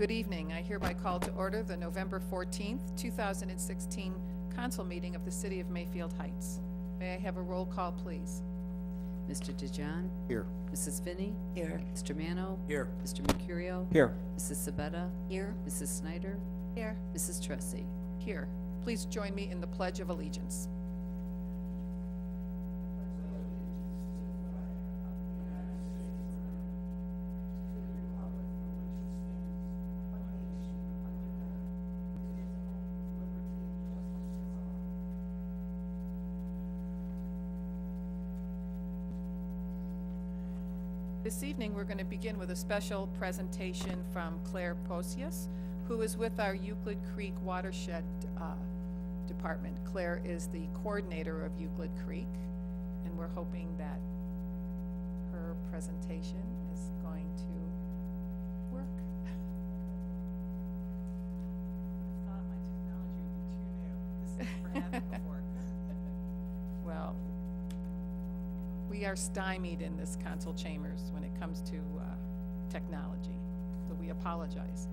Good evening. I hereby call to order the November 14th, 2016 council meeting of the City of Mayfield Heights. May I have a roll call, please? Mr. DeJohn? Here. Mrs. Finney? Here. Mr. Mano? Here. Mr. Mercurio? Here. Mrs. Sabetta? Here. Mrs. Snyder? Here. Mrs. Tressi? Here. Please join me in the Pledge of Allegiance. This evening, we're going to begin with a special presentation from Claire Posius, who is with our Euclid Creek Watershed Department. Claire is the coordinator of Euclid Creek, and we're hoping that her presentation is going to work. I thought my technology would be too new. This has never happened before. Well, we are stymied in this council chambers when it comes to technology, so we apologize.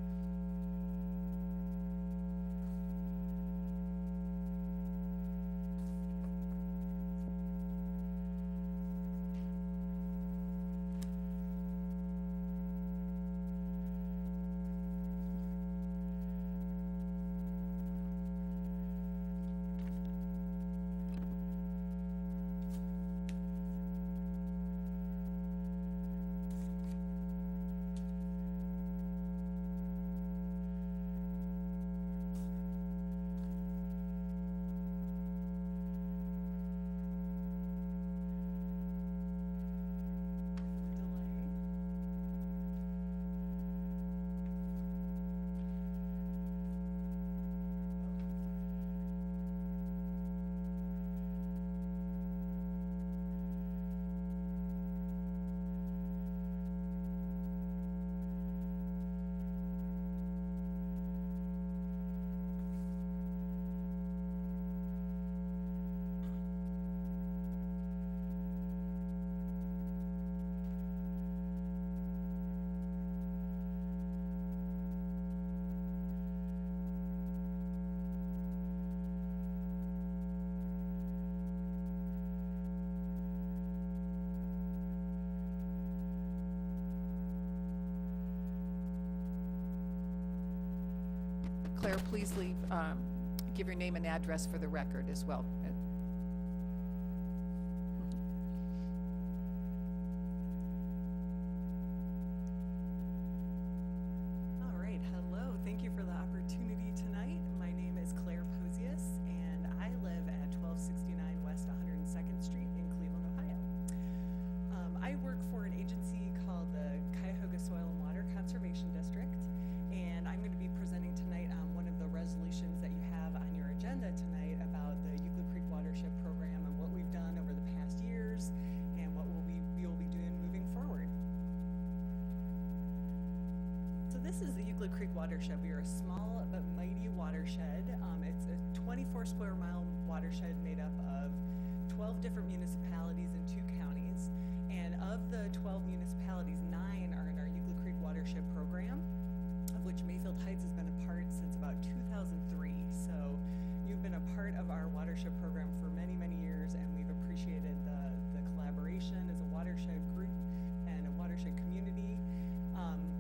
Claire, please give your name and address for the record as well. All right, hello. Thank you for the opportunity tonight. My name is Claire Posius, and I live at 1269 West 102nd Street in Cleveland, Ohio. I work for an agency called the Cuyahoga Soil and Water Conservation District, and I'm going to be presenting tonight on one of the resolutions that you have on your agenda tonight about the Euclid Creek Watershed Program and what we've done over the past years and what we will be doing moving forward. So this is the Euclid Creek Watershed. We are a small but mighty watershed. It's a 24 square mile watershed made up of 12 different municipalities and 2 counties. And of the 12 municipalities, 9 are in our Euclid Creek Watershed Program, of which Mayfield Heights has been a part since about 2003. So you've been a part of our watershed program for many, many years, and we've appreciated the collaboration as a watershed group and a watershed community.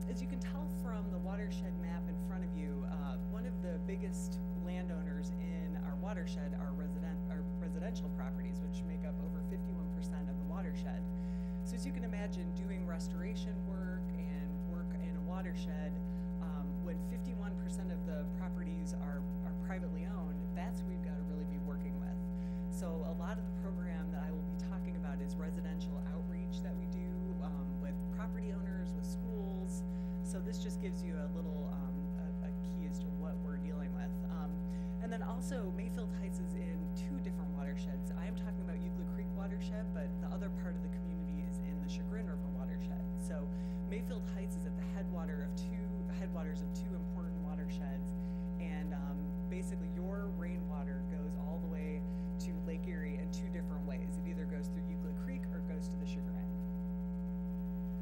As you can tell from the watershed map in front of you, one of the biggest landowners in our watershed are residential properties, which make up over 51% of the watershed. So as you can imagine, doing restoration work and work in a watershed, when 51% of the properties are privately owned, that's who we've got to really be working with. So a lot of the program that I will be talking about is residential outreach that we do with property owners, with schools. So this just gives you a little a key as to what we're dealing with. And then also Mayfield Heights is in 2 different watersheds. I am talking about Euclid Creek watershed, but the other part of the community is in the Chagrin River watershed. So Mayfield Heights is at the headwaters of 2 important watersheds, and basically your rainwater goes all the way to Lake Erie in 2 different ways. It either goes through Euclid Creek or goes to the Chagrin.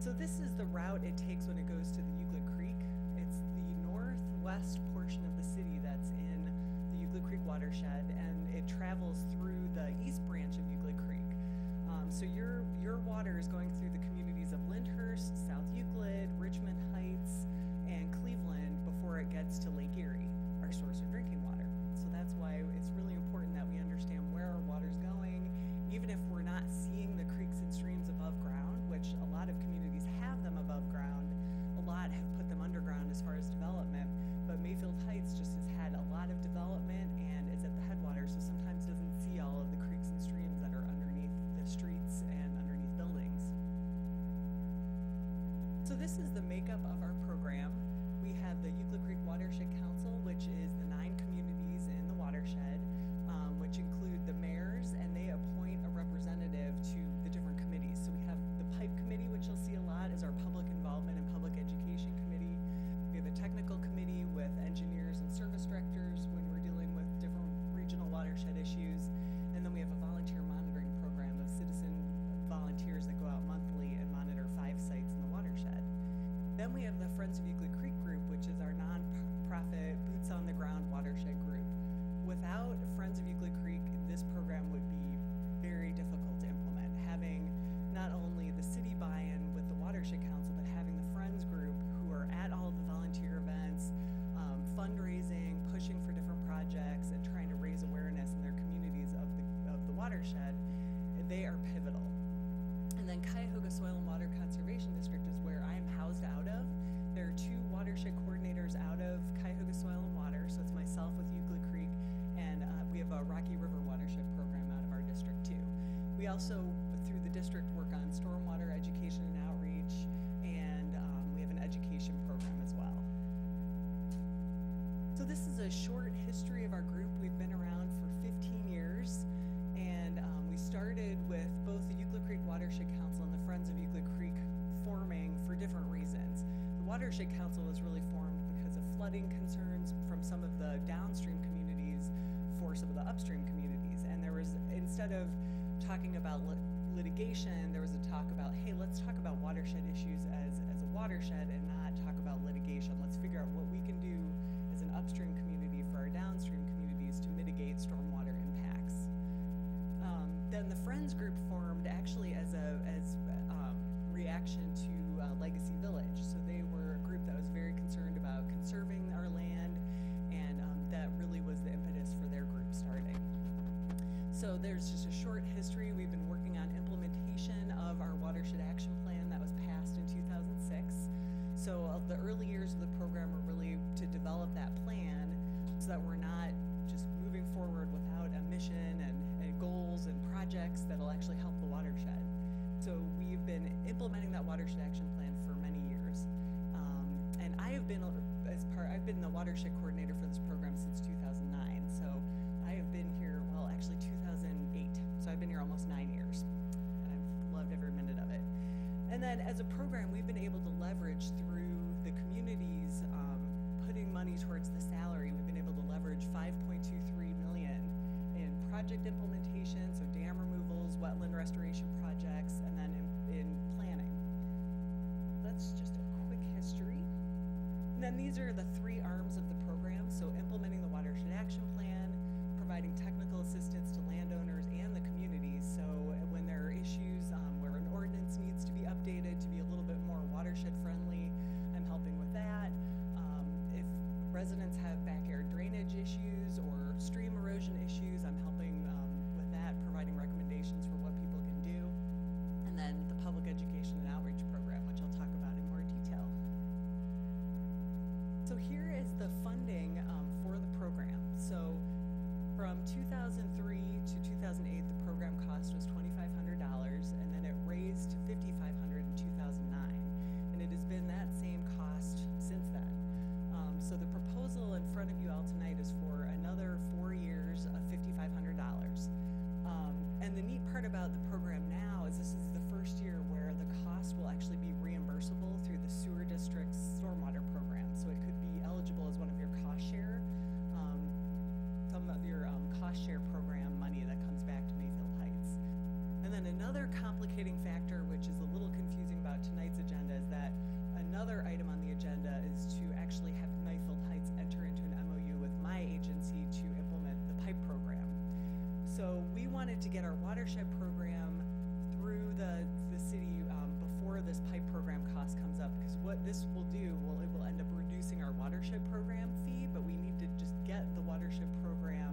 So this is the route it takes when it goes to the Euclid Creek. It's the west portion of the city that's in the Euclid Creek watershed, and it travels through the east branch of Euclid Creek. So your water is going through the communities of Lyndhurst, South Euclid, Richmond Heights, and Cleveland before it gets to Lake Erie, our source of drinking water. So that's why it's really important that we understand where our water's going, even if we're not seeing the creeks and streams above ground, which a lot of communities have them above ground. A lot have put them underground as far as development, but Mayfield Heights just has had a lot of development and is at the headwaters, so sometimes doesn't see all of the creeks and streams that are underneath the streets and underneath buildings. So this is the makeup of our program. We have the Euclid Creek Watershed Council, which is the 9 communities in the watershed, which include the mayors, and they appoint a representative to the different committees. So we have the PIPE committee, which you'll see a lot, is our public involvement and public education committee. We have a technical committee with engineers and service directors when we're dealing with different regional watershed issues. And then we have a volunteer monitoring program of citizen volunteers that go out monthly and monitor 5 sites in the watershed. Then we have the Friends of Euclid Creek group, which is our nonprofit, boots on the ground watershed group. Without Friends of Euclid Creek, this program would be very difficult to implement. Having not only the city buy-in with the Watershed Council, but having the Friends group who are at all of the volunteer events, fundraising, pushing for different projects, and trying to raise awareness in their communities of the watershed, they are pivotal. And then Cuyahoga Soil and Water Conservation District is where I am housed out of. There are 2 watershed coordinators out of Cuyahoga Soil and Water, so it's myself with Euclid Creek, and we have a Rocky River watershed program out of our district too. We also, through the district, work on stormwater education and outreach, and we have an education program as well. So this is a short history of our group. We've been around for 15 years, and we started with both the Euclid Creek Watershed Council and the Friends of Euclid Creek forming for different reasons. The Watershed Council was really formed because of flooding concerns from some of the downstream communities for some of the upstream communities. And there was, instead of talking about litigation, there was a talk about, hey, let's talk about watershed issues as a watershed and not talk about litigation. Let's figure out what we can do as an upstream community for our downstream communities to mitigate stormwater impacts. Then the Friends group formed actually as reaction to Legacy Village. So they were a group that was very concerned about conserving our land, and that really was the impetus for their group starting. So there's just a short history. We've been working on implementation of our Watershed Action Plan that was passed in 2006. So the early years of the program were really to develop that plan so that we're not just moving forward without a mission and goals and projects that'll actually help the watershed. So we've been implementing that Watershed Action Plan for many years. And I've been the watershed coordinator for this program since 2009. So I have been here, well, actually 2008. So I've been here almost 9 years. And I've loved every minute of it. And then as a program, we've been able to leverage through the communities putting money towards the salary. We've been able to leverage $5.23 million in project implementation, so dam removals, wetland restoration projects, and then in planning. That's just a quick history. And then these are the 3 arms of the program. So implementing the Watershed Action Plan, providing technical assistance to landowners and the communities. So when there are issues where an ordinance needs to be updated to be a little bit more watershed friendly, I'm helping with that. If residents have backyard drainage issues or stream erosion issues, I'm helping with that, providing recommendations for what people can do. And then the public education and outreach program, which I'll talk about in more detail. So here is the funding for the program. So from 2003 to 2008, the program cost was $2,500, and then it raised to $5,500 in 2009. And it has been that same cost since then. So the proposal in front of you all tonight is for another 4 years of $5,500. And the neat part about the program now is this is the first year where the cost will actually be reimbursable through the sewer district's stormwater program. So it could be eligible So we wanted to get our watershed program through the city before this pipe program cost comes up, because what this will do, it will end up reducing our watershed program fee, but we need to just get the watershed program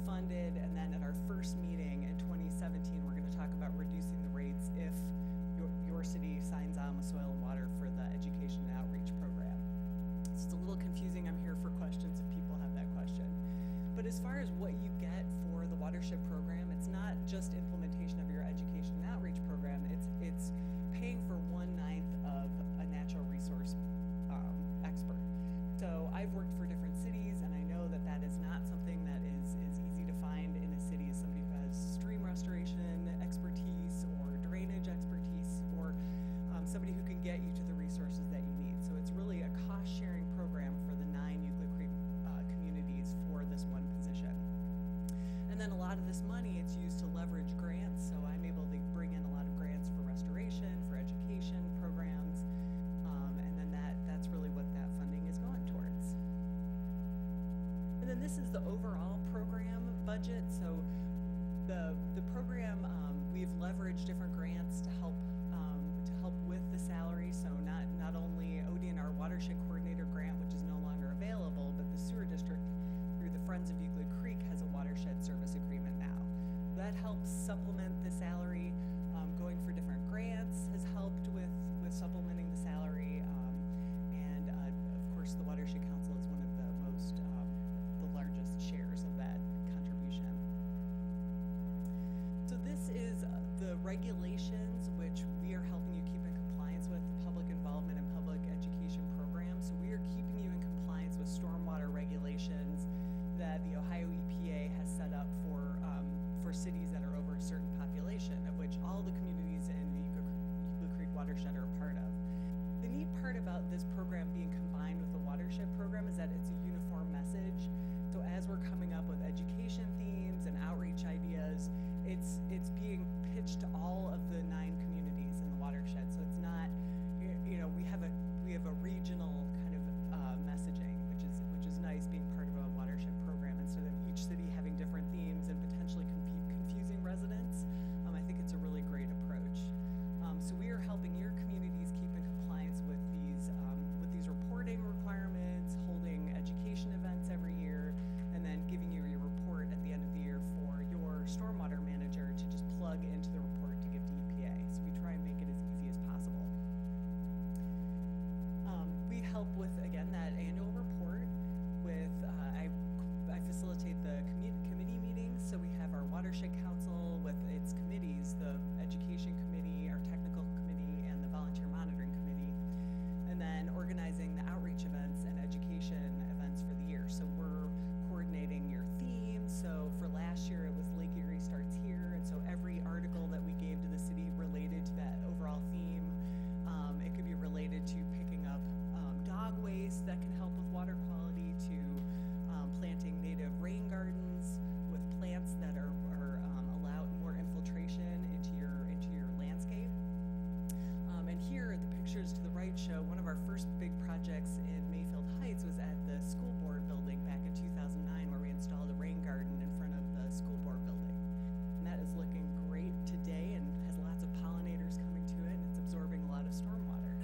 funded, and then at our first meeting in 2017, we're going to talk about reducing the rates if your city signs on with Soil and Water for the education and outreach program. It's a little confusing. I'm here for questions if people have that question. But as far as what you get for the watershed program, it's not just implementation of your education and outreach program. It's paying for 1/9 of a natural resource expert. So I've worked for different cities, and I know that that is not something that is easy to find in a city as somebody who has stream restoration expertise or drainage expertise, or somebody who can get you to the resources that you need. So it's really a cost-sharing program for the 9 Euclid Creek communities for this one position. And then a lot of this money, it's used to leverage grants, so I'm able to bring in a lot of grants for restoration, for education programs, and then that's really what that funding is going towards. And then this is the overall program budget. So the program, we've leveraged different grants to help with the salary. So not only ODNR Watershed Coordinator grant, which is no longer available, but the sewer district through the Friends of Euclid Creek has a watershed service agreement now. That helps supplement the salary. Going for different grants has helped with supplementing the salary, and of course the Watershed Council is one of the the largest shares of that contribution. So this is the regulations which we are helping you keep in compliance with, the public involvement and public education program. So we are keeping you in compliance with stormwater regulations that the Ohio EPA has set up for cities that are over a certain population, of which all the communities in the Euclid Creek watershed are a part of. The neat part about this program being combined with the watershed program is that it's a uniform message. So as we're coming up with education themes and outreach ideas, it's being pitched to all of the 9 communities in the watershed. So it's not, we have a regional kind of messaging, which is nice being part of a watershed program instead of each city having different themes and potentially confusing residents. I think it's a really great approach. So we are helping your communities keep in compliance with these reporting requirements, holding education events every year, and then giving you your report at the end of the year for your stormwater manager to just plug into the report to give to EPA. So we try and make it as easy as possible. We help with, again, that annual report with, I facilitate the committee meetings. So we have our Watershed Council with its committees, the Education Committee, our Technical Committee, and the Volunteer Monitoring Committee. And then organizing the outreach events and education events for the year. So we're coordinating your themes. So for last year, it was Lake Erie Starts Here. And so every article that we gave to the city related to that overall theme. It could be related to picking up dog waste that can help with water quality, to planting native rain gardens with plants that are allow more infiltration into your landscape. And here, the pictures to the right show one of our first big projects in Mayfield Heights was at the school board building back in 2009, where we installed a rain garden in front of the school board building. And that is looking great today and has lots of pollinators coming to it, and it's absorbing a lot of stormwater.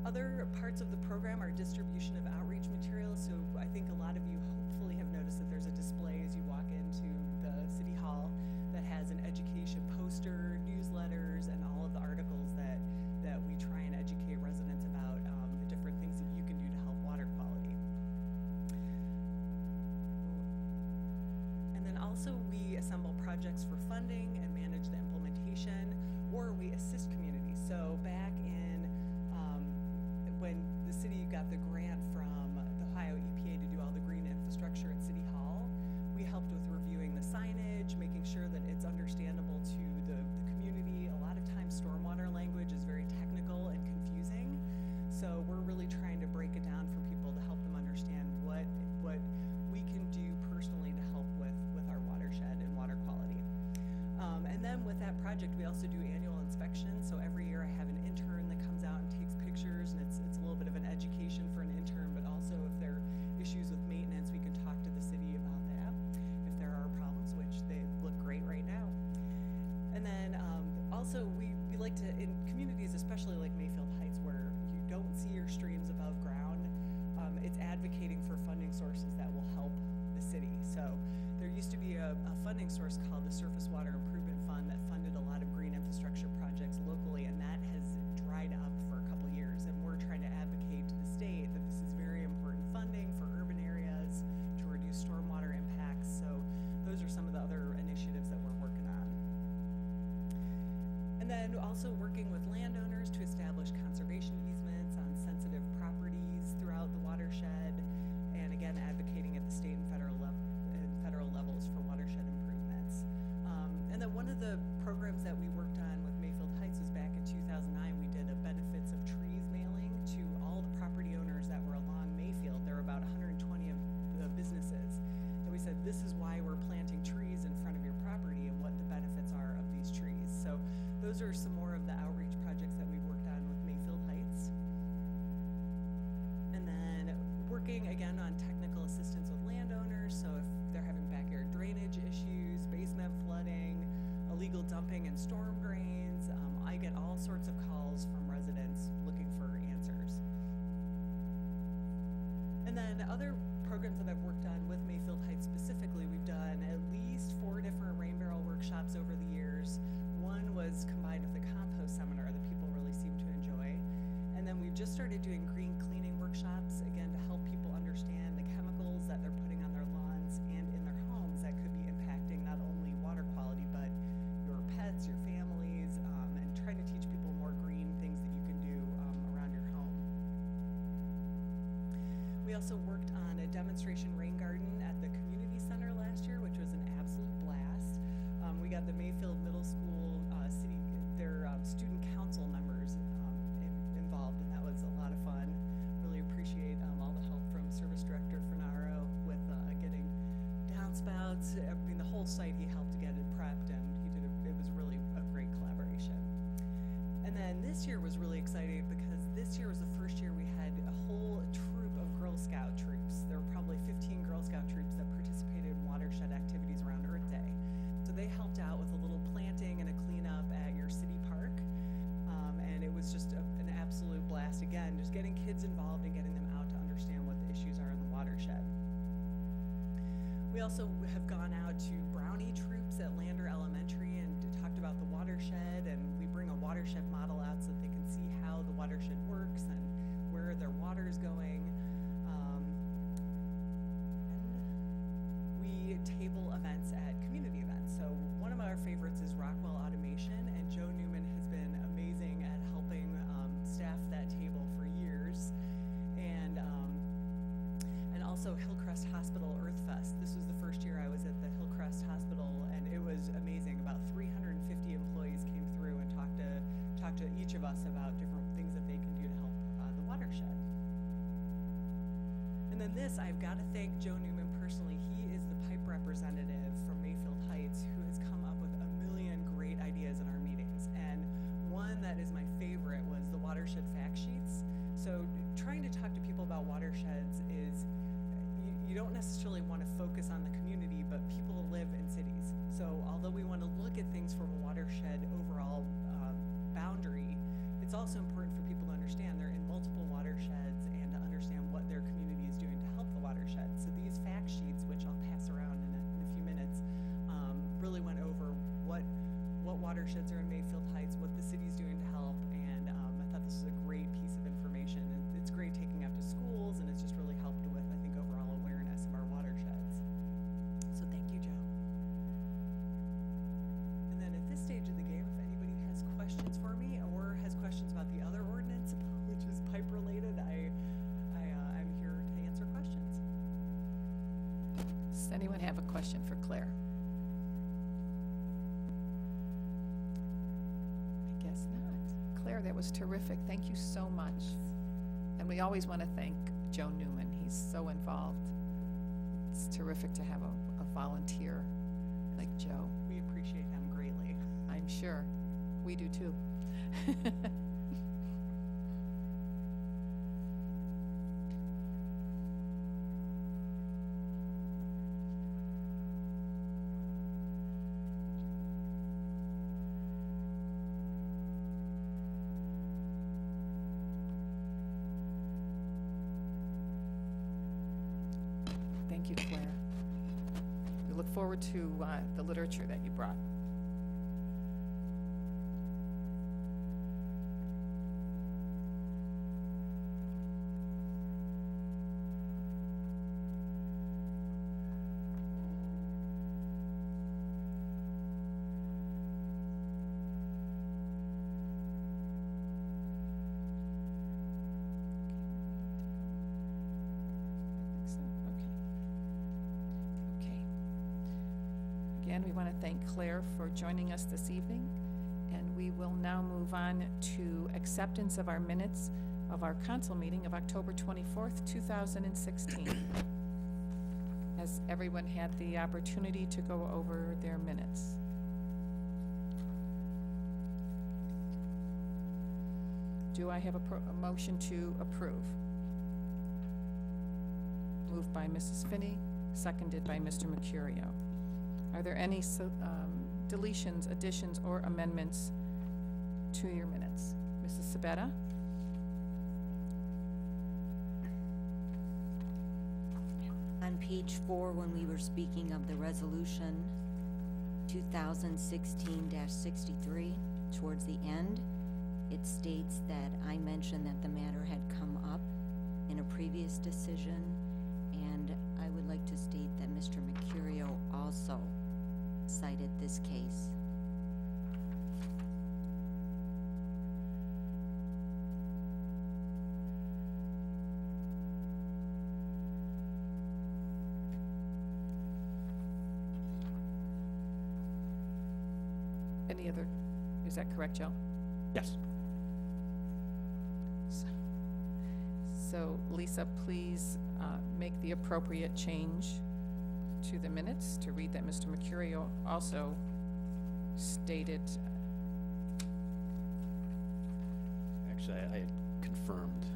Other parts of the program are distribution of outreach materials. So I think a lot of you hopefully have noticed that there's a display as you walk into the City Hall that has an education poster, newsletters, and all of the articles that we try and educate residents about the different things that you can do to help water quality. And then also we assemble projects for funding and manage the implementation, or we assist communities. So back in when the city got the grant from the Ohio EPA to do all the green infrastructure at City Hall, we helped with reviewing the signage, making sure that it's understandable to the community. A lot of times stormwater language is very technical and confusing. So we're really trying to break it down for people to help them understand what we can do personally to help with our watershed and water quality. And then with that project, we also do annual inspections. So every year I have an working again on technical assistance with landowners, so if they're having backyard drainage issues, basement flooding, illegal dumping and storm drains, I get all sorts of calls from residents looking for answers. And then other programs that I've worked on with Mayfield Heights specifically, we've done at least 4 different rain barrel workshops over the years. One was combined with a compost seminar that people really seem to enjoy. And then we've just started doing green cleaning workshops, again, to help people understand the chemicals that they're putting on their lawns and in their homes that could be impacting not only water quality, but your pets, your families, and trying to teach people more green things that you can do around your home. We also worked on a demonstration rain garden at the community center last year, which was an absolute blast. We got the Mayfield Middle School their student council members involved, and that was a lot of fun. Really appreciate all the help from Service Director Fernaro with getting downspouts. I mean, the whole site he helped to get it prepped, and it was really a great collaboration. And then this year was really exciting because this year was the first year we had a whole troop of Girl Scout troops. There were probably 15 Girl Scout troops that participated in watershed activities around Earth Day. So they helped out with a little planting and a cleanup at your city park. And it was just an absolute blast. Again, just getting kids involved and getting them out to understand what the issues are in the watershed. We also have gone out to Brownie troops at Lander Elementary and talked about the watershed, and we bring a watershed model out so that they can see how the watershed works and where their water is going. And we table events at community events. So one of our favorites is Rockwell Automation, and Joe Newman has been amazing at helping staff that table for years. And also Hillcrest Hospital Earth Fest. This was the first year I was at the Hillcrest Hospital, and it was amazing. About 350 employees came through and talked to each of us about different things that they can do to help the watershed. And then this, I've got to thank Joe Newman personally. He is the pipe representative from Mayfield Heights who has come up with a million great ideas in our meetings. And one that is my favorite was the watershed fact sheets. So trying to talk to people about watersheds is, you don't necessarily want to focus on the community, but people live in cities. So although we want to look at things from a watershed overall boundary, it's also important for people to understand they're in multiple watersheds and to understand what their community is doing to help the watershed. So these fact sheets, which I'll pass around in a few minutes, really went over what watersheds are in Mayfield Heights, what the city's doing to help, and I thought this was a great piece of information. And it's great taking out to schools, and it's just really helped with, I think, overall awareness of our watersheds. So thank you, Joe. And then at this stage of the game, if anybody has questions for me or has questions about the other ordinance, which is pipe related, I'm here to answer questions. Does anyone have a question for Claire? I guess not. Claire, that was terrific. Thank you so much. And we always want to thank Joe Newman. He's so involved. It's terrific to have a volunteer like Joe. We appreciate him greatly. I'm sure. We do too. Thank you, Claire. We look forward to the literature that you brought. Again, we want to thank Claire for joining us this evening, and we will now move on to acceptance of our minutes of our council meeting of October 24th, 2016. Has everyone had the opportunity to go over their minutes? Do I have a motion to approve? moved by Mrs. Finney, seconded by Mr. Mercurio. Are there any deletions, additions, or amendments to your minutes? Mrs. Sabetta? On page 4, when we were speaking of the resolution 2016-63, towards the end, it states that I mentioned that the matter had come up in a previous decision, and I would like to state that Mr. Mercurio also cited this case. Any other, is that correct, Joe? Yes. So Lisa, please make the appropriate change to the minutes to read that Mr. Mercurio also stated. Actually, I had confirmed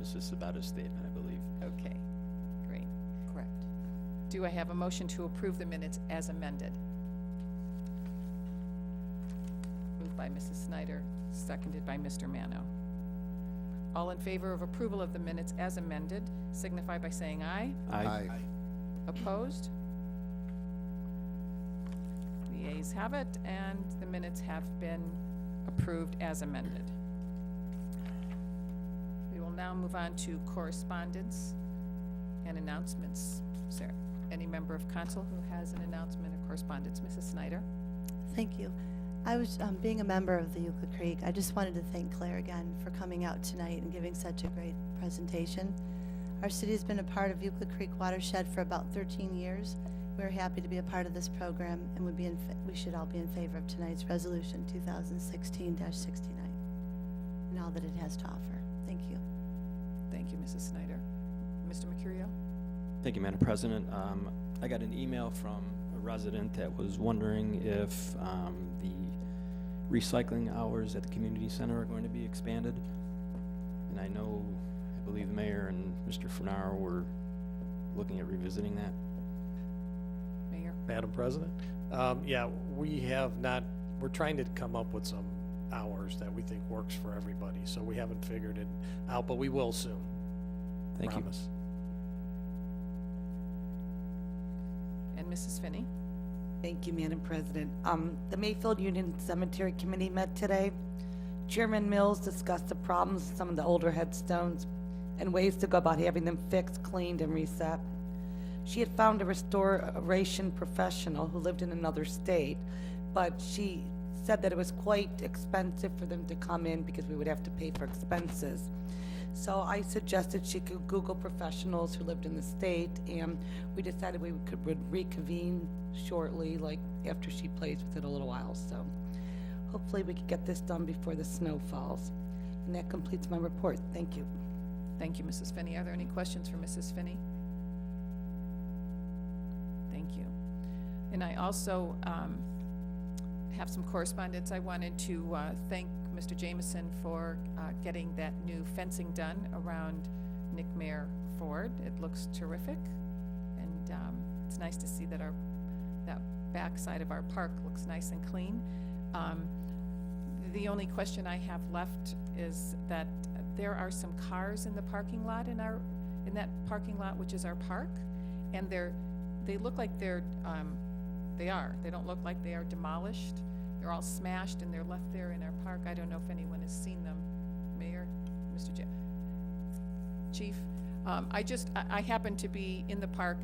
Mrs. Sabetta's statement, I believe. Okay, great. Correct. Do I have a motion to approve the minutes as amended? Moved by Mrs. Snyder, seconded by Mr. Mano. All in favor of approval of the minutes as amended, signify by saying aye. Aye. Opposed? The ayes have it, and the minutes have been approved as amended. We will now move on to correspondence and announcements. Is there any member of council who has an announcement or correspondence? Mrs. Snyder? Thank you. I was, being a member of the Euclid Creek, I just wanted to thank Claire again for coming out tonight and giving such a great presentation. Our city has been a part of Euclid Creek Watershed for about 13 years. We're happy to be a part of this program, and we should all be in favor of tonight's resolution 2016-69 and all that it has to offer. Thank you. Thank you, Mrs. Snyder. Mr. Mercurio? Thank you, Madam President. I got an email from a resident that was wondering if the recycling hours at the community center are going to be expanded. And I believe the mayor and Mr. Fernaro were looking at revisiting that. Mayor? Madam President? Yeah, we have not, we're trying to come up with some hours that we think works for everybody, so we haven't figured it out, but we will soon. Thank you. Promise. And Mrs. Finney? Thank you, Madam President. The Mayfield Union Cemetery Committee met today. Chairman Mills discussed the problems with some of the older headstones and ways to go about having them fixed, cleaned, and reset. She had found a restoration professional who lived in another state, but she said that it was quite expensive for them to come in because we would have to pay for expenses. So I suggested she could Google professionals who lived in the state, and we decided we would reconvene shortly, like after she plays with it a little while. So hopefully we could get this done before the snow falls. And that completes my report. Thank you. Thank you, Mrs. Finney. Are there any questions for Mrs. Finney? Thank you. And I also have some correspondence. I wanted to thank Mr. Jameson for getting that new fencing done around Nick Mayer Ford. It looks terrific, and it's nice to see that that back side of our park looks nice and clean. The only question I have left is that there are some cars in the parking lot in that parking lot, which is our park, and they look like they don't look like they are demolished. They're all smashed and they're left there in our park. I don't know if anyone has seen them. Mayor, Mr. Chief, I happened to be in the park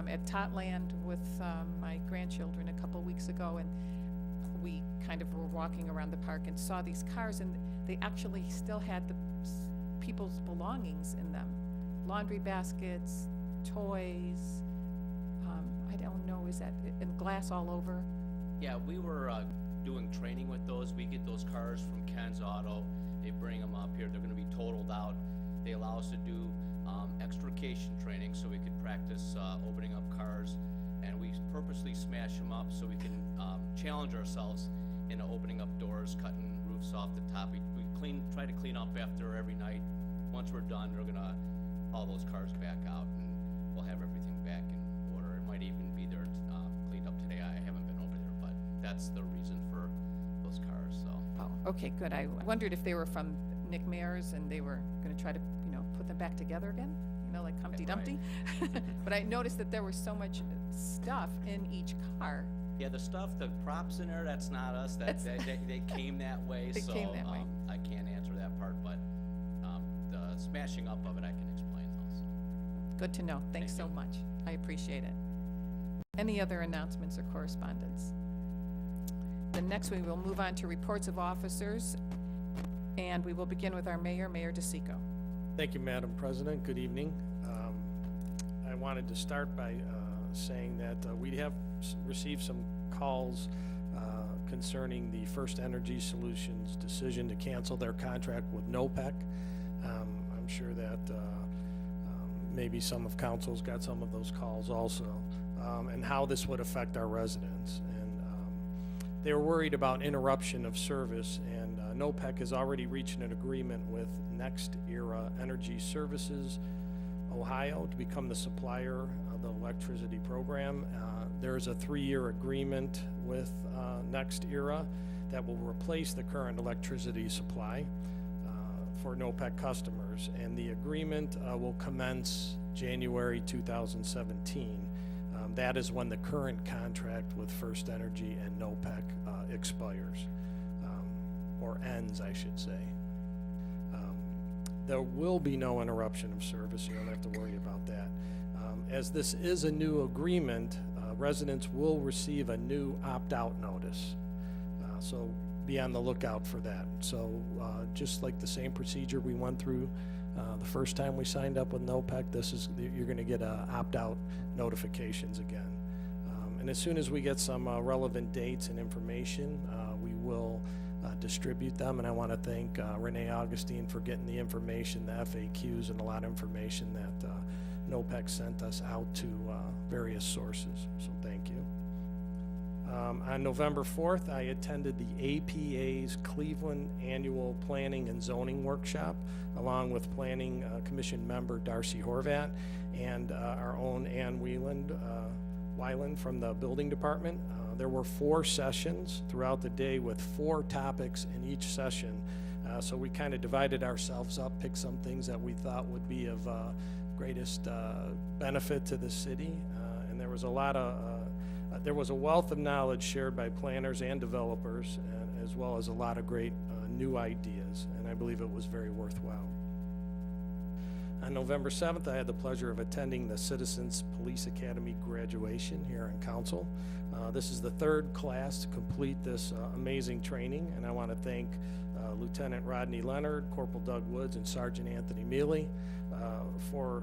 at Totland with my grandchildren a couple weeks ago, and we kind of were walking around the park and saw these cars, and they actually still had people's belongings in them. Laundry baskets, toys, I don't know, is that, and glass all over? Yeah, we were doing training with those. We get those cars from Ken's Auto. They bring them up here. They're going to be totaled out. They allow us to do extrication training so we can practice opening up cars, and we purposely smash them up so we can challenge ourselves in opening up doors, cutting roofs off the top. We try to clean up after every night. Once we're done, we're going to haul those cars back out and we'll have everything back in order. It might even be there, cleaned up today. I haven't been over there, but that's the reason for those cars, so. Oh, okay, good. I wondered if they were from Nick Mayer's and they were gonna try to, put them back together again, like Humpty Right. Dumpty. But I noticed that there was so much stuff in each car. Yeah, the stuff, the props in there, that's not us. That, they came that way, They so, came that way. I can't answer that part, but, the smashing up of it, I can explain those. Good to know. Thanks so Thank you. much. I appreciate it. Any other announcements or correspondence? Then next we will move on to reports of officers, and we will begin with our mayor, Mayor DeSico. Thank you, Madam President. Good evening. I wanted to start by saying that we have received some calls concerning the First Energy Solutions decision to cancel their contract with NOPEC. I'm sure that maybe some of council's got some of those calls also, and how this would affect our residents. And they were worried about interruption of service, and NOPEC has already reached an agreement with Next Era Energy Services Ohio to become the supplier of the electricity program. There's a 3-year agreement with Next Era that will replace the current electricity supply for NOPEC customers, and the agreement will commence January 2017. That is when the current contract with First Energy and NOPEC expires, or ends, I should say. There will be no interruption of service. You don't have to worry about that. As this is a new agreement, residents will receive a new opt-out notice. So be on the lookout for that. So just like the same procedure we went through the first time we signed up with NOPEC, you're going to get opt-out notifications again. And as soon as we get some relevant dates and information, we will distribute them. And I want to thank Renee Augustine for getting the information, the FAQs, and a lot of information that NOPEC sent us out to various sources. So thank you. On November 4th, I attended the APA's Cleveland Annual Planning and Zoning Workshop, along with Planning Commission member Darcy Horvat and our own Ann Weiland from the Building Department. There were 4 sessions throughout the day with 4 topics in each session. So we kind of divided ourselves up, picked some things that we thought would be of greatest benefit to the city, and there was a lot of there was a wealth of knowledge shared by planners and developers, as well as a lot of great new ideas, and I believe it was very worthwhile. On November 7th, I had the pleasure of attending the Citizens Police Academy graduation here in council. This is the 3rd class to complete this amazing training, and I want to thank Lieutenant Rodney Leonard, Corporal Doug Woods, and Sergeant Anthony Mealy for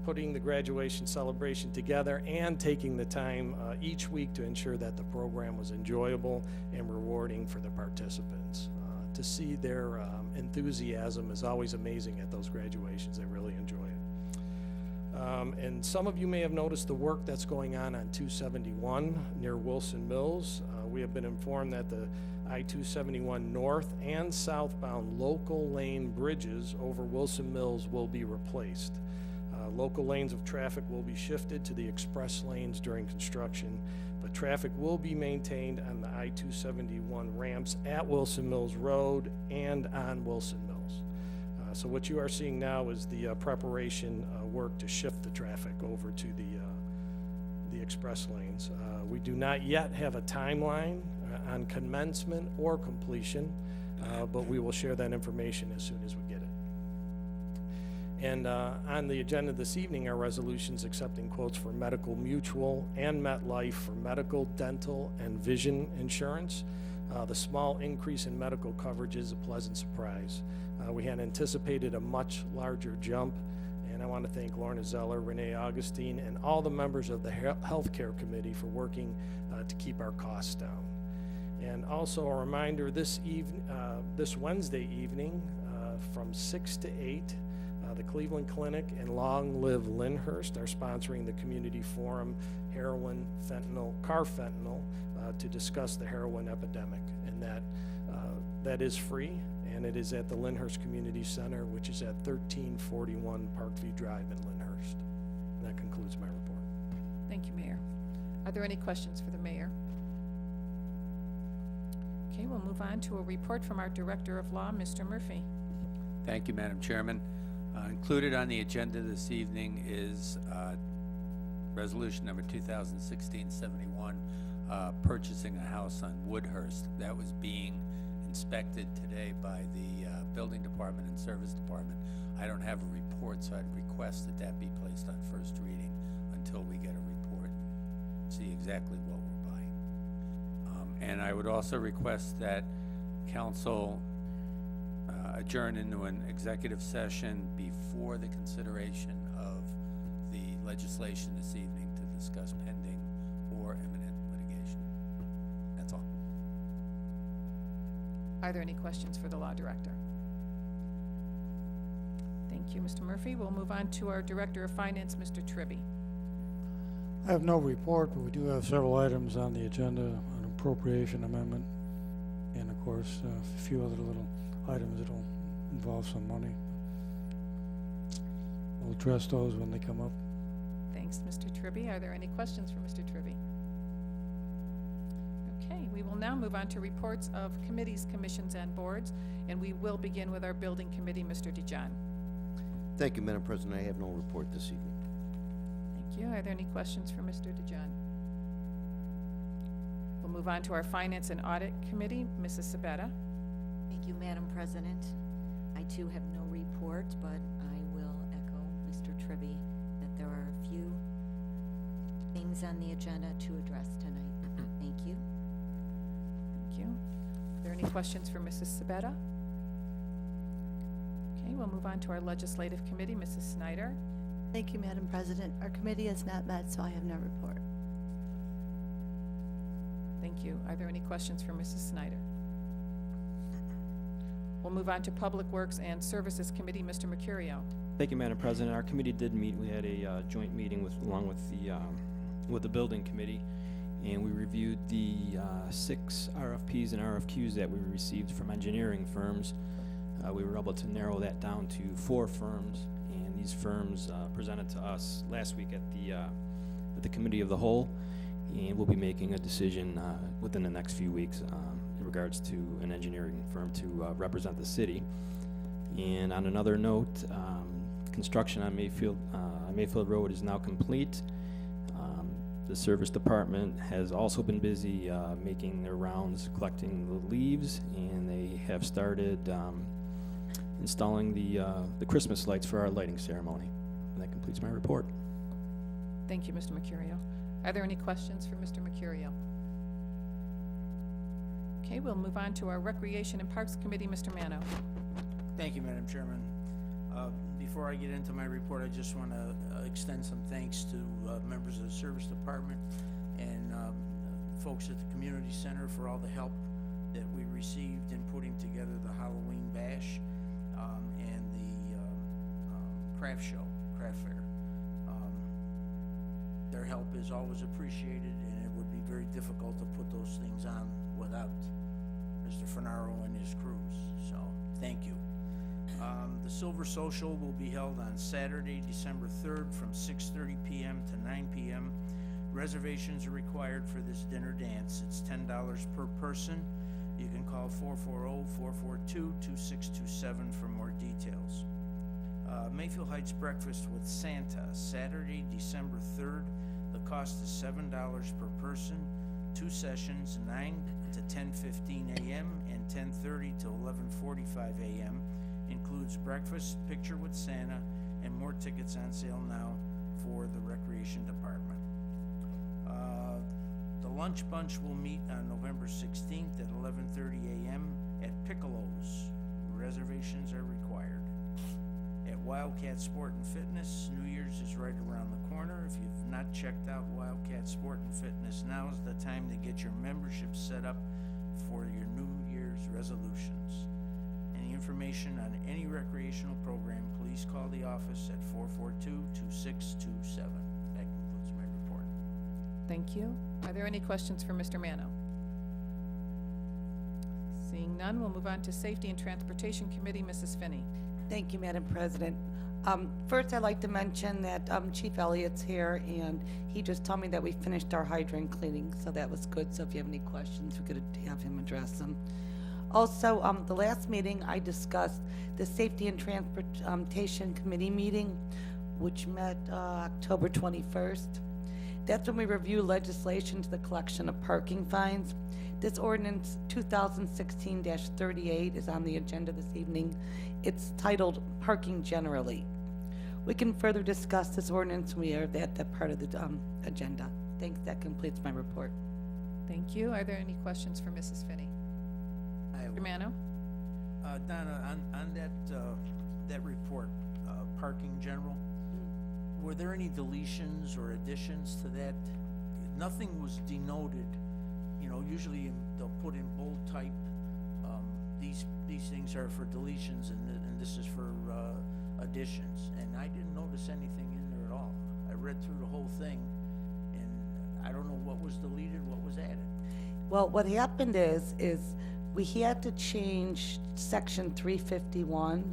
putting the graduation celebration together and taking the time each week to ensure that the program was enjoyable and rewarding for the participants. To see their enthusiasm is always amazing at those graduations. I really enjoy it. And some of you may have noticed the work that's going on 271 near Wilson Mills. We have been informed that the I-271 north and southbound local lane bridges over Wilson Mills will be replaced. Local lanes of traffic will be shifted to the express lanes during construction, but traffic will be maintained on the I-271 ramps at Wilson Mills Road and on Wilson Mills. So what you are seeing now is the preparation work to shift the traffic over to the express lanes. We do not yet have a timeline on commencement or completion, but we will share that information as soon as we get it. And on the agenda this evening are resolutions accepting quotes for Medical Mutual and MetLife for medical, dental, and vision insurance. The small increase in medical coverage is a pleasant surprise. We had anticipated a much larger jump, and I want to thank Lorna Zeller, Renee Augustine, and all the members of the Healthcare Committee for working to keep our costs down. And also a reminder, this Wednesday evening from 6 to 8, the Cleveland Clinic and Long Live Lyndhurst are sponsoring the community forum Heroin, Fentanyl, Carfentanil to discuss the heroin epidemic, and that is free, and it is at the Lyndhurst Community Center, which is at 1341 Parkview Drive in Lyndhurst. That concludes my report. Thank you, Mayor. Are there any questions for the mayor? Okay, we'll move on to a report from our Director of Law, Mr. Murphy. Thank you, Madam Chairman. Included on the agenda this evening is resolution number 2016-71, purchasing a house on Woodhurst. That was being inspected today by the Building Department and Service Department. I don't have a report, so I'd request that that be placed on first reading until we get a report and see exactly what we're buying. And I would also request that council adjourn into an executive session before the consideration of the legislation this evening to discuss pending or imminent litigation. That's all. Are there any questions for the Law Director? Thank you, Mr. Murphy. We'll move on to our Director of Finance, Mr. Tribby. I have no report, but we do have several items on the agenda, an appropriation amendment, and of course, a few other little items that'll involve some money. We'll address those when they come up. Thanks, Mr. Tribby. Are there any questions for Mr. Tribby? Okay, we will now move on to reports of committees, commissions, and boards, and we will begin with our Building Committee, Mr. DeJohn. Thank you, Madam President. I have no report this evening. Thank you. Are there any questions for Mr. DeJohn? We'll move on to our Finance and Audit Committee, Mrs. Sabetta. Thank you, Madam President. I too have no report, but I will echo Mr. Tribby that there are a few things on the agenda to address tonight. Thank you. Thank you. Are there any questions for Mrs. Sabetta? Okay, we'll move on to our Legislative Committee, Mrs. Snyder. Thank you, Madam President. Our committee has not met, so I have no report. Thank you. Are there any questions for Mrs. Snyder? We'll move on to Public Works and Services Committee, Mr. Mercurio. Thank you, Madam President. Our committee did meet. We had a joint meeting along with the Building Committee, and we reviewed the 6 RFPs and RFQs that we received from engineering firms. We were able to narrow that down to 4 firms, and these firms presented to us last week at the Committee of the Whole, and we'll be making a decision within the next few weeks in regards to an engineering firm to represent the city. And on another note, construction on Mayfield Road is now complete. The Service Department has also been busy making their rounds, collecting the leaves, and they have started installing the Christmas lights for our lighting ceremony. And that completes my report. Thank you, Mr. Mercurio. Are there any questions for Mr. Mercurio? Okay, we'll move on to our Recreation and Parks Committee, Mr. Mano. Thank you, Madam Chairman. Before I get into my report, I just want to extend some thanks to members of the Service Department and folks at the Community Center for all the help that we received in putting together the Halloween Bash and the craft fair. Their help is always appreciated, and it would be very difficult to put those things on without Mr. Fernaro and his crews, so thank you. The Silver Social will be held on Saturday, December 3rd from 6:30 p.m. to 9 p.m. Reservations are required for this dinner dance. It's $10 per person. You can call 440-442-2627 for more details. Mayfield Heights Breakfast with Santa, Saturday, December 3rd. The cost is $7 per person. 2 sessions, 9 to 10:15 a.m. and 10:30 to 11:45 a.m. Includes breakfast, picture with Santa, and more tickets on sale now for the Recreation Department. The Lunch Bunch will meet on November 16th at 11:30 a.m. at Piccolo's. Reservations are required. At Wildcat Sport and Fitness, New Year's is right around the corner. If you've not checked out Wildcat Sport and Fitness, now is the time to get your membership set up for your New Year's resolutions. Any information on any recreational program, please call the office at 442-2627. That concludes my report. Thank you. Are there any questions for Mr. Mano? Seeing none, we'll move on to Safety and Transportation Committee, Mrs. Finney. Thank you, Madam President. First, I'd like to mention that Chief Elliott's here, and he just told me that we finished our hydrant cleaning, so that was good. So if you have any questions, we could have him address them. Also, the last meeting, I discussed the Safety and Transportation Committee meeting, which met October 21st. That's when we review legislation to the collection of parking fines. This ordinance 2016-38 is on the agenda this evening. It's titled Parking Generally. We can further discuss this ordinance when we are at that part of the agenda. Thanks, that completes my report. Thank you. Are there any questions for Mrs. Finney? Mr. Mano? Donna, on that report, parking general, were there any deletions or additions to that? Nothing was denoted. You know, usually they'll put in bold type, these things are for deletions and this is for additions. And I didn't notice anything in there at all. I read through the whole thing and I don't know what was deleted, what was added. Well, what happened is we had to change section 351,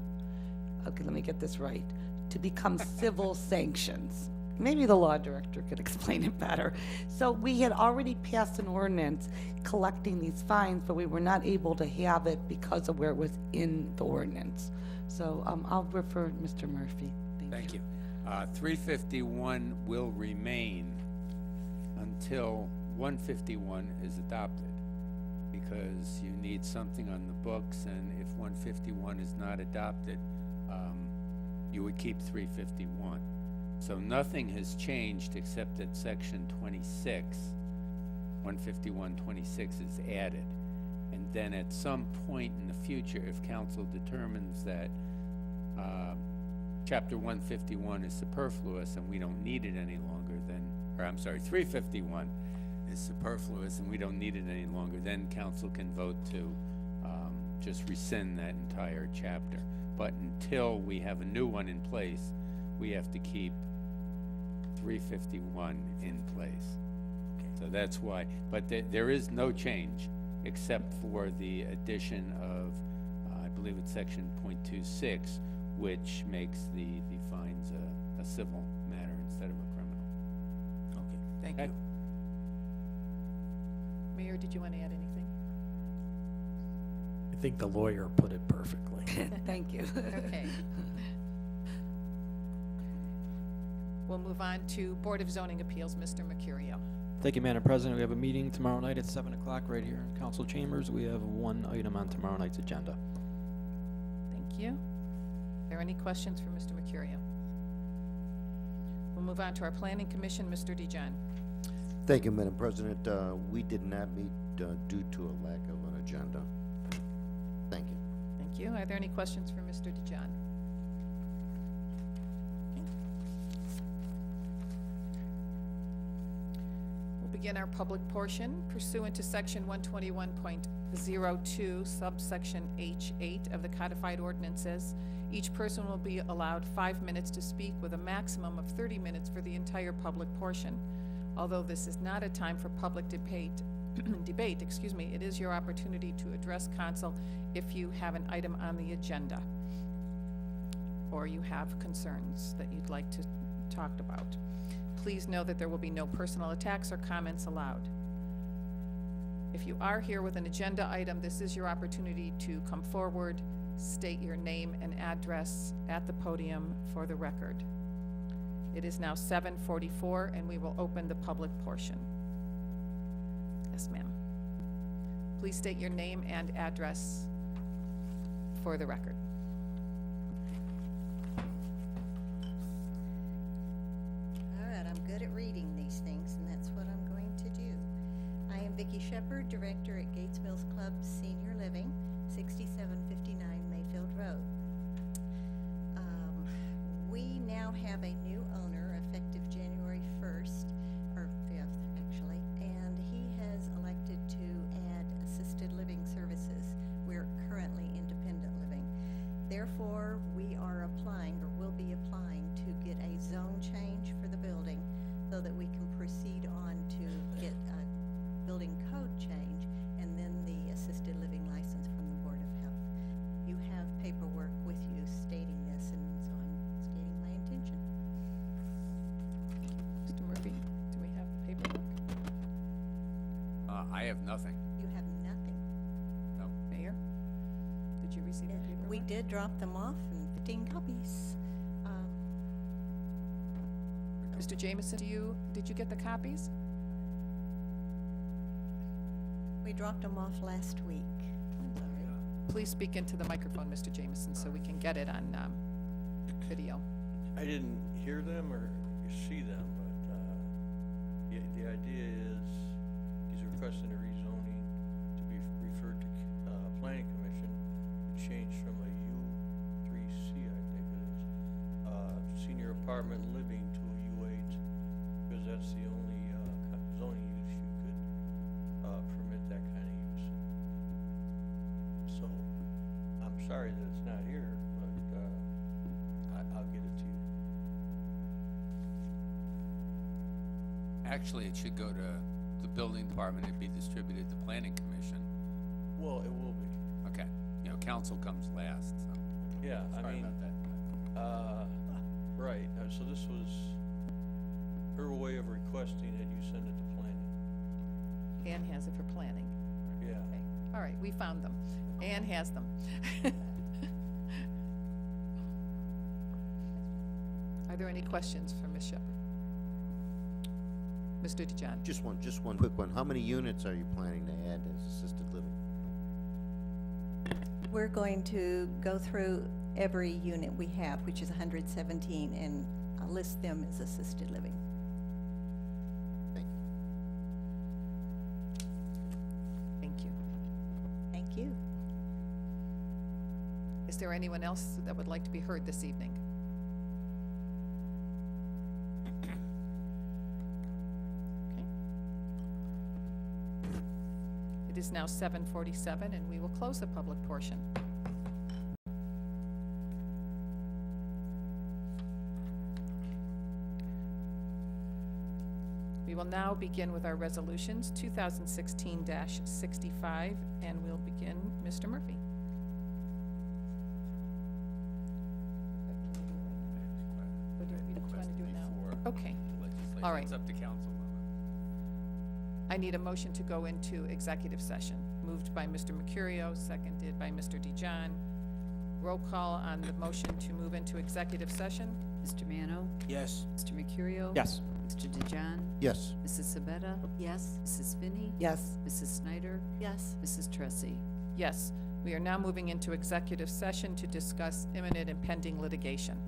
okay, let me get this right, to become civil sanctions. Maybe the law director could explain it better. So we had already passed an ordinance collecting these fines, but we were not able to have it because of where it was in the ordinance. So I'll refer Mr. Murphy. Thank you. 351 will remain until 151 is adopted, because you need something on the books, and if 151 is not adopted, you would keep 351. So nothing has changed except that section 26, 151-26 is added. And then at some point in the future, if council determines that chapter 151 is superfluous and we don't need it any longer, then, or I'm sorry, 351 is superfluous and we don't need it any longer, then council can vote to just rescind that entire chapter. But until we have a new one in place, we have to keep 351 in place. So that's why, but there is no change except for the addition of, I believe it's section .26, which makes the fines a civil matter instead of a criminal. Okay, thank Okay. you. Mayor, did you want to add anything? I think the lawyer put it perfectly. Thank you. Okay. We'll move on to Board of Zoning Appeals, Mr. Mercurio. Thank you, Madam President. We have a meeting tomorrow night at 7 o'clock right here in council chambers. We have one item on tomorrow night's agenda. Thank you. Are there any questions for Mr. Mercurio? We'll move on to our Planning Commission, Mr. DeJohn. Thank you, Madam President. We did not meet due to a lack of an agenda. Thank you. Thank you. Are there any questions for Mr. DeJohn? We'll begin our public portion pursuant to section 121.02 subsection H8 of the codified ordinances. Each person will be allowed 5 minutes to speak with a maximum of 30 minutes for the entire public portion. Although this is not a time for public debate, it is your opportunity to address council if you have an item on the agenda or you have concerns that you'd like to talk about. Please know that there will be no personal attacks or comments allowed. If you are here with an agenda item, this is your opportunity to come forward, state your name and address at the podium for the record. It is now 7:44 and we will open the public portion. Yes, ma'am. Please state your name and address for the record. All right, I'm good at reading these things, and that's what I'm going to do. I am Vicki Shepard, Director at Gates Mills Club Senior Living, 6759 Mayfield Road. We now have a new owner effective January 1st, or 5th actually, and he has elected to add assisted living services. We're currently independent living. Therefore, we are applying, or will be applying, to get a zone change for the building so that we can proceed on to get a building code change and then the assisted living license from the Board of Health. You have paperwork with you stating I have nothing. You have nothing. No. Mayor, did you receive the paperwork? We did drop them off in 15 copies. Mr. Jameson, did you get the copies? We dropped them off last week. I'm sorry. Please speak into the microphone, Mr. Jameson, so we can get it on video. I didn't hear them or see them, but the idea is he's requesting a rezoning to be referred to Planning Commission to change from a U3C, I think it is, senior apartment living to a U8, because that's the only zoning use you could permit that kind of use. So I'm sorry that it's not here, but I'll get it to you. Actually, it should go to the building department and be distributed to planning commission. Well, it will be. Okay, you know, council comes last, so. Yeah, I Sorry mean, about that. right, so this was her way of requesting that you send it to planning. Ann has it for planning. Yeah. Okay. All right, we found them. Ann has them. Are there any questions for Ms. Shepherd? Mr. DeJohn? Just one quick one. How many units are you planning to add as assisted living? We're going to go through every unit we have, which is 117, and list them as assisted living. Thank you. Thank you. Thank you. Is there anyone else that would like to be heard this evening? Okay. It is now 7:47, and we will close the public portion. We will now begin with our resolutions, 2016-65, and we'll begin, Mr. Murphy. Or do you want to do it now? Okay. Legislation. All right. It's up to council. I need a motion to go into executive session. Moved by Mr. Mercurio, seconded by Mr. DeJohn. Roll call on the motion to move into executive session. Mr. Mano? Yes. Mr. Mercurio? Yes. Mr. DeJohn? Yes. Mrs. Sabetta? Yes? Mrs. Finney? Yes. Mrs. Snyder? Yes. Mrs. Tressi? Yes, we are now moving into executive session to discuss imminent and pending litigation.